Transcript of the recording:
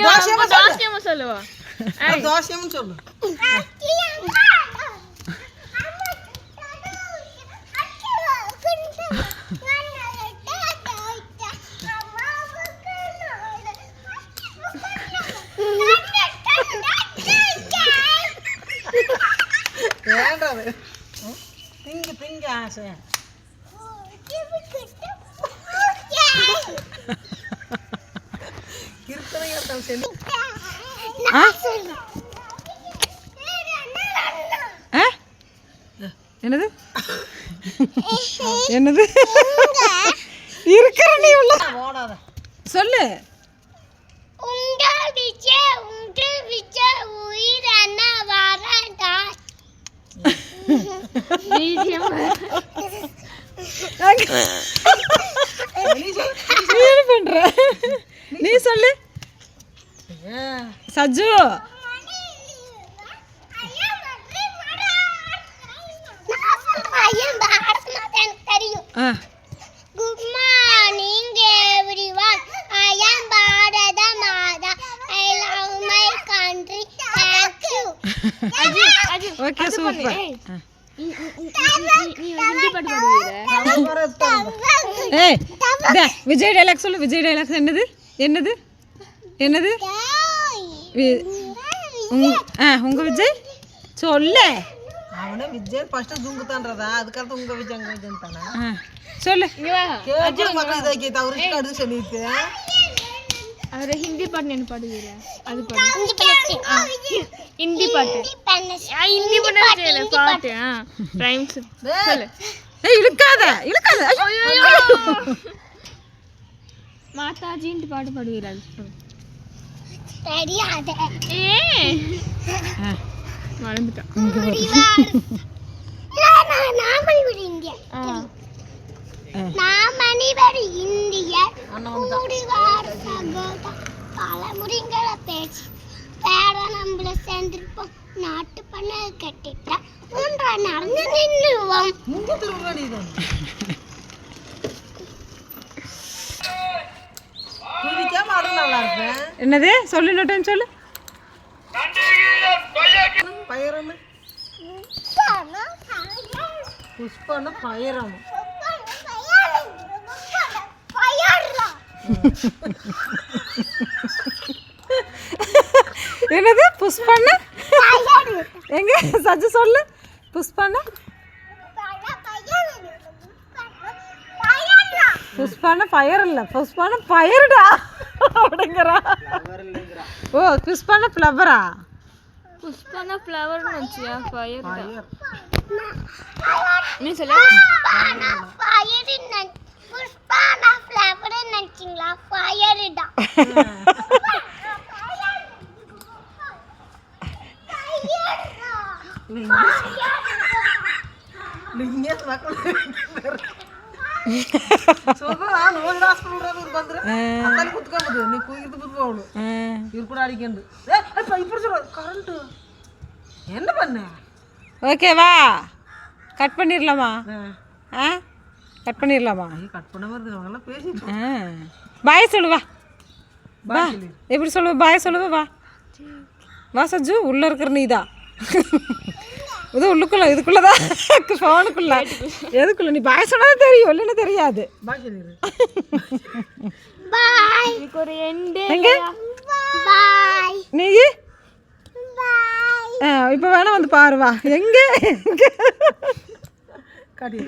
தோசையமா சொல்லுவா தோசையம்னு சொல்லு. வேண்டாது திங்க ஆசை என்னது என்னது இருக்கிற நீ உள்ள ஓடாத சொல்லு. பண்ற நீ சொல்லு Sajju. Good morning everyone. I am Bharata Mata. I love my country. Thank you. Okay super. ஏய் விஜய் டைலாக் சொல்லு. விஜய் டைலாக் என்னது என்னது என்னது உங்க விஜய் சொல்லு. அவனே விஜய் ஃபர்ஸ்ட் தூங்குதான்றதா, அதுக்கப்புறம் உங்க விஜய் அங்க விஜய் தானே சொல்லு. அஜி மக்கள் இதை தவறு அடுத்து சொல்லிட்டு அவரை ஹிந்தி பாட்டு என்ன பாடுவீர? அது பாடு. ஹிந்தி பாட்டு. ஹிந்தி பாட்டு. ரைம்ஸ் சொல்லு. ஏய் இழுக்காத இழுக்காத. மாதாஜின்னு பாட்டு பாடுவீர? தெரியாது. மறந்துட்டேன். பழமுறைங்களை பேச்சு பேர நம்மள சேர்ந்துருப்போம். நாட்டு பண்ண கட்டிட்டா மூன்றா நடந்து நின்றுவோம். என்னது சொல்லு நோட்டம் சொல்லு. பயரம் புஷ்பன பயரம் என்னது புஷ்பண்ண எங்க சஜ்ஜு சொல்லு. புஷ்பண்ண புஷ்பான ஃபயர் இல்லை, புஷ்பான ஃபயர்டா அப்படிங்கிறா. ஓ புஷ்பான ஃப்ளவரா? புஷ்பான ஃப்ளவர் நினைச்சியா? ஃபயர் நீ சொல்லு. புஷ்பான ஃப்ளவர் நினைச்சிங்களா? ஃபயர்டா. என்ன பண்ண? ஓகேவா கட் பண்ணிடலாமா? கட் பண்ணிடலாமா? கட் பண்ண வருது பேசிட்டு பாய் சொல்லுவா. வா எப்படி சொல்லுவ? பாய் சொல்லுவா. வா வா சஜ்ஜு. உள்ள இருக்கிற நீதான் இது உள்ளுக்குள்ள இதுக்குள்ளதான் ஃபோனுக்குள்ள எதுக்குள்ள நீ பாய் சொன்னது தெரியும் இல்லைன்னு தெரியாது. பாய் சொல்லிடு. பாய். ஒரு எண்டு எங்க பாய் நீ பாய். இப்போ வேணா வந்து பாருவா எங்க காட்டி